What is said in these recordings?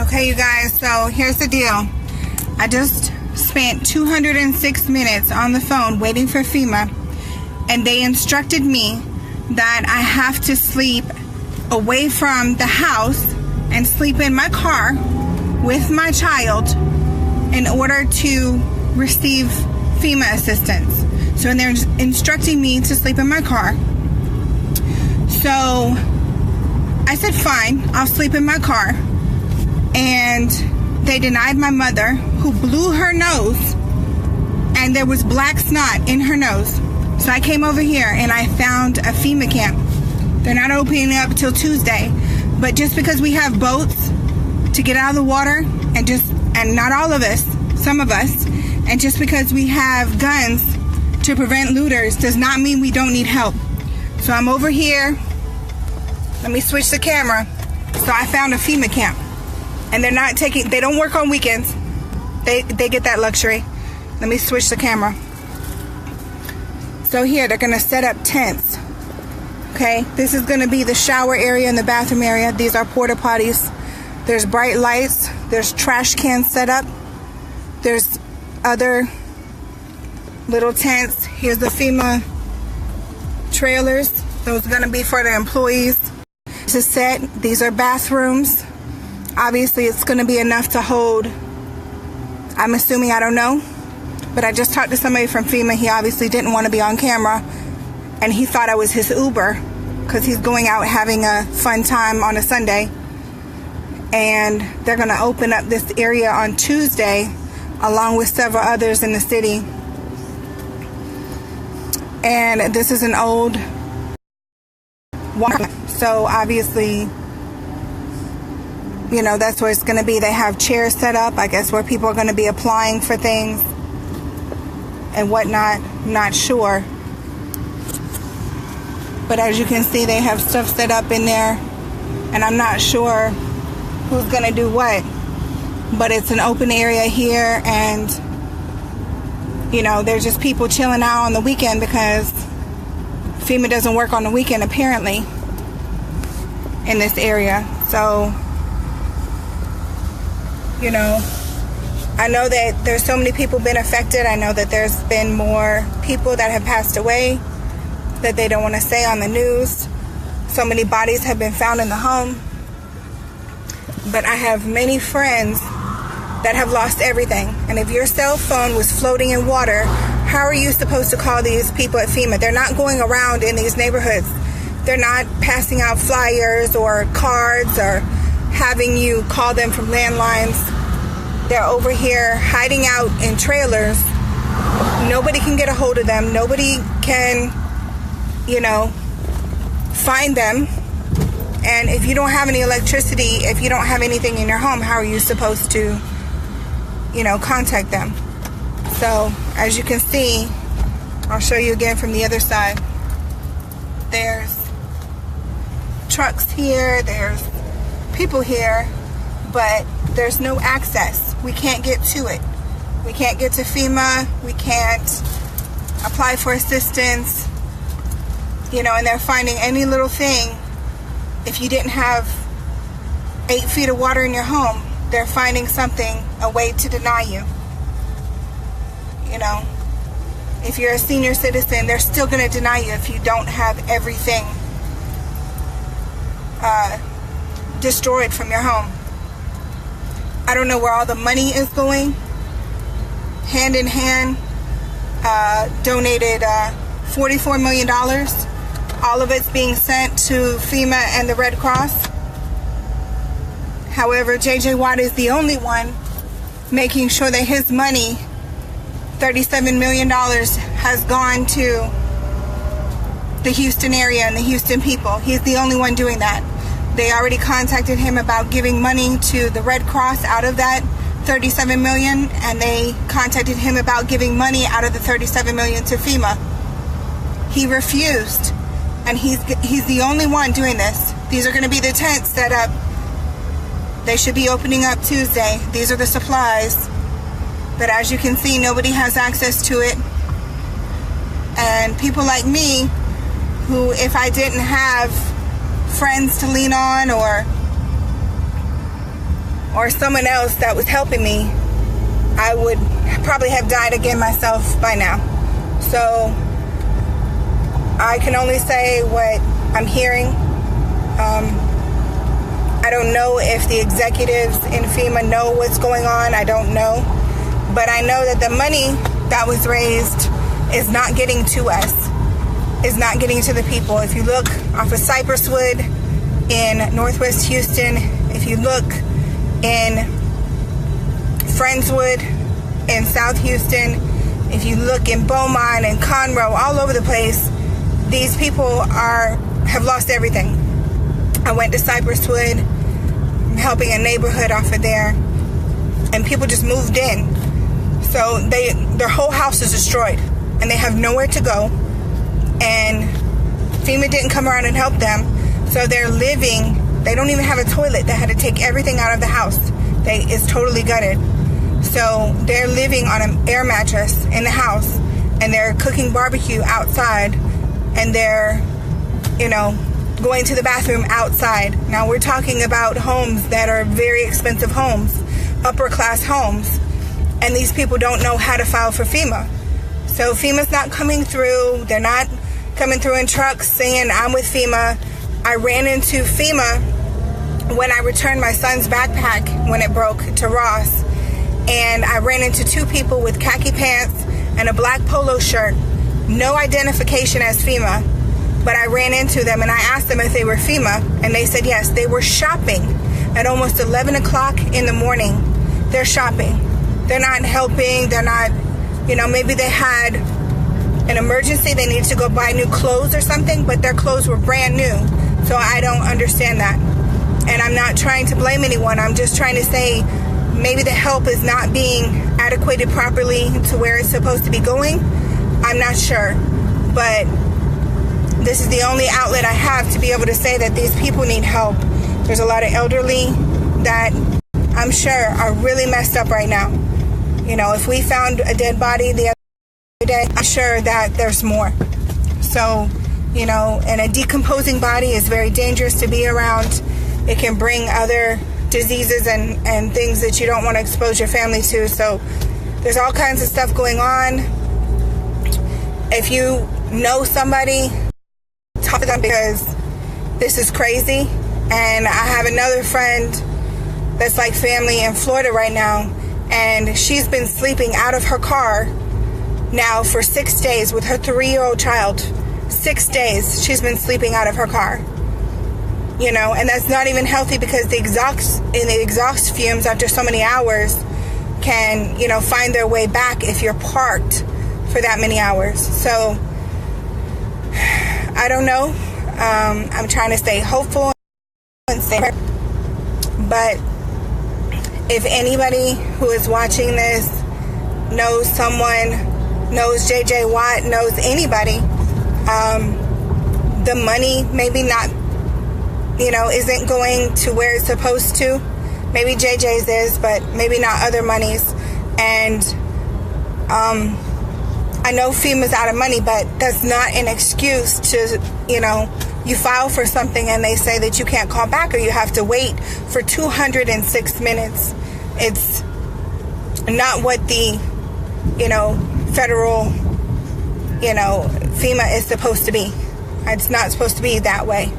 Okay, you guys, so here's the deal. I just spent 206 minutes on the phone waiting for FEMA, and they instructed me that I have to sleep away from the house and sleep in my car with my child in order to receive FEMA assistance. So they're instructing me to sleep in my car. So I said, fine, I'll sleep in my car. And they denied my mother, who blew her nose, and there was black snot in her nose. So I came over here and I found a FEMA camp. They're not opening up till Tuesday, but just because we have boats to get out of the water, and not all of us, some of us, and just because we have guns to prevent looters does not mean we don't need help. So I'm over here. Let me switch the camera. So I found a FEMA camp, and they don't work on weekends. They get that luxury. Let me switch the camera. So here, they're gonna set up tents. Okay, this is gonna be the shower area and the bathroom area. These are porta potties. There's bright lights. There's trash cans set up. There's other little tents. Here's the FEMA trailers. Those are gonna be for the employees to set. These are bathrooms. Obviously, it's gonna be enough to hold, I'm assuming, I don't know. But I just talked to somebody from FEMA. He obviously didn't want to be on camera, and he thought I was his Uber because he's going out having a fun time on a Sunday. And they're going to open up this area on Tuesday along with several others in the city. And this is an old water, so obviously, you know, that's where it's going to be. They have chairs set up, I guess, where people are going to be applying for things and whatnot. Not sure, but as you can see, they have stuff set up in there, and I'm not sure who's gonna do what, but it's an open area here, and you know, there's just people chilling out on the weekend because FEMA doesn't work on the weekend apparently in this area. So, you know, I know that there's so many people been affected. I know that there's been more people that have passed away that they don't want to say on the news. So many bodies have been found in the home. But I have many friends that have lost everything. And if your cell phone was floating in water, how are you supposed to call these people at FEMA? They're not going around in these neighborhoods. They're not passing out flyers or cards or having you call them from landlines. They're over here hiding out in trailers. Nobody can get a hold of them. Nobody can, you know, find them. And if you don't have any electricity, if you don't have anything in your home, how are you supposed to, you know, contact them? So, as you can see, I'll show you again from the other side. There's trucks here, there's people here, but there's no access. We can't get to it. We can't get to FEMA. We can't apply for assistance. You know, and they're finding any little thing. If you didn't have 8 feet of water in your home, they're finding something, a way to deny you. You know, if you're a senior citizen, they're still going to deny you if you don't have everything destroyed from your home. I don't know where all the money is going. Hand in hand, donated $44 million. All of it's being sent to FEMA and the Red Cross. However, J.J. Watt is the only one making sure that his money, $37 million, has gone to the Houston area and the Houston people. He's the only one doing that. They already contacted him about giving money to the Red Cross out of that $37 million, and they contacted him about giving money out of the $37 million to FEMA. He refused, and he's the only one doing this. These are going to be the tents set up. They should be opening up Tuesday. These are the supplies. But as you can see, nobody has access to it. And people like me, who, if I didn't have friends to lean on, or or someone else that was helping me, I would probably have died again myself by now. So I can only say what I'm hearing. I don't know if the executives in FEMA know what's going on. I don't know. But I know that the money that was raised is not getting to us, is not getting to the people. If you look off of Cypresswood in Northwest Houston, if you look in Friendswood in South Houston, if you look in Beaumont and Conroe, all over the place, these people have lost everything. I went to Cypresswood, helping a neighborhood off of there, and people just moved in. So their whole house is destroyed, and they have nowhere to go, and FEMA didn't come around and help them. So they're living, they don't even have a toilet. They had to take everything out of the house. It's totally gutted. So they're living on an air mattress in the house, and they're cooking barbecue outside, and they're, going to the bathroom outside. Now we're talking about homes that are very expensive homes, upper class homes, and these people don't know how to file for FEMA. So FEMA's not coming through. They're not coming through in trucks saying, I'm with FEMA. I ran into FEMA when I returned my son's backpack when it broke to Ross, and I ran into two people with khaki pants and a black polo shirt, no identification as FEMA. But I ran into them and I asked them if they were FEMA, and they said yes. They were shopping at almost 11 o'clock in the morning. They're shopping. They're not helping. They're not, maybe they had an emergency. They needed to go buy new clothes or something, but their clothes were brand new. So I don't understand that. And I'm not trying to blame anyone. I'm just trying to say maybe the help is not being adequated properly to where it's supposed to be going. I'm not sure. But this is the only outlet I have to be able to say that these people need help. There's a lot of elderly that I'm sure are really messed up right now. If we found a dead body the other day, I'm sure that there's more. So, and a decomposing body is very dangerous to be around. It can bring other diseases and things that you don't want to expose your family to. So there's all kinds of stuff going on. If you know somebody, talk to them, because this is crazy. And I have another friend that's like family in Florida right now, and she's been sleeping out of her car now for 6 days with her 3-year-old child. 6 days she's been sleeping out of her car. And that's not even healthy, because the exhaust fumes after so many hours can, find their way back if you're parked for that many hours. So I don't know. I'm trying to stay hopeful and stay, but if anybody who is watching this knows someone, knows JJ Watt, knows anybody, the money maybe not, isn't going to where it's supposed to. Maybe JJ's is, but maybe not other monies. And I know FEMA's out of money, but that's not an excuse to, you file for something and they say that you can't call back, or you have to wait for 206 minutes. It's not what the, federal, FEMA is supposed to be. It's not supposed to be that way.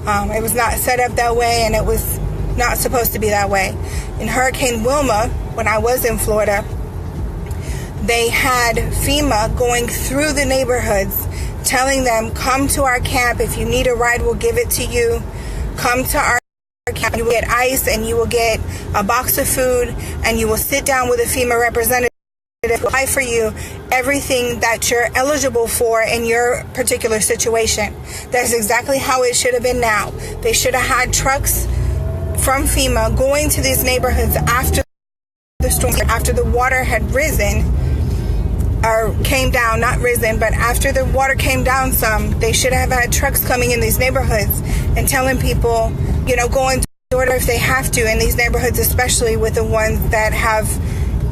It was not set up that way, and it was not supposed to be that way. In Hurricane Wilma, when I was in Florida, they had FEMA going through the neighborhoods, telling them, come to our camp. If you need a ride, we'll give it to you. Come to our camp. You will get ice, and you will get a box of food, and you will sit down with a FEMA representative to apply for you everything that you're eligible for in your particular situation. That's exactly how it should have been now. They should have had trucks from FEMA going to these neighborhoods after the storm, after the water had risen, or came down, not risen, but after the water came down some. They should have had trucks coming in these neighborhoods and telling people, going door to door if they have to in these neighborhoods, especially with the ones that have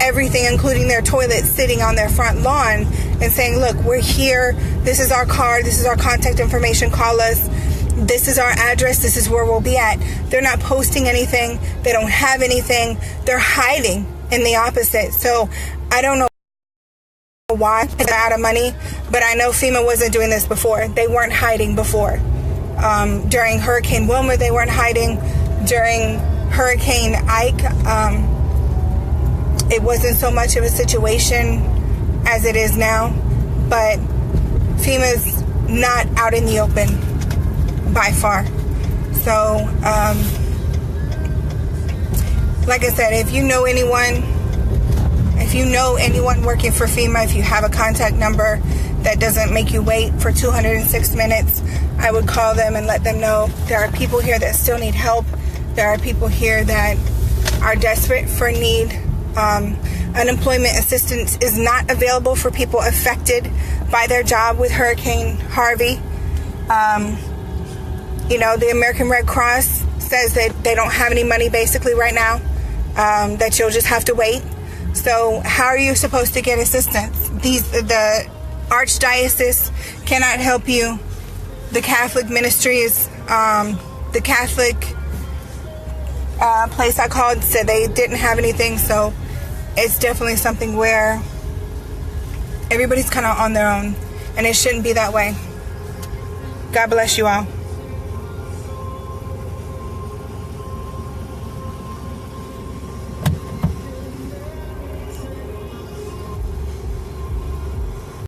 everything, including their toilets, sitting on their front lawn, and saying, look, we're here, this is our card, this is our contact information, call us. this is our address, this is where we'll be at. They're not posting anything. They don't have anything. They're hiding in the opposite. So I don't know why they're out of money, but I know FEMA wasn't doing this before. They weren't hiding before. During Hurricane Wilma, they weren't hiding. During Hurricane Ike, it wasn't so much of a situation as it is now, but FEMA's not out in the open by far. So, like I said, if you know anyone working for FEMA, if you have a contact number that doesn't make you wait for 206 minutes, I would call them and let them know there are people here that still need help. There are people here that are desperate for need. Unemployment assistance is not available for people affected by their job with Hurricane Harvey. The American Red Cross says that they don't have any money basically right now, that you'll just have to wait. So how are you supposed to get assistance? The Archdiocese cannot help you. The Catholic ministries, the Catholic place I called said they didn't have anything. So it's definitely something where everybody's kind of on their own, and it shouldn't be that way. God bless you all.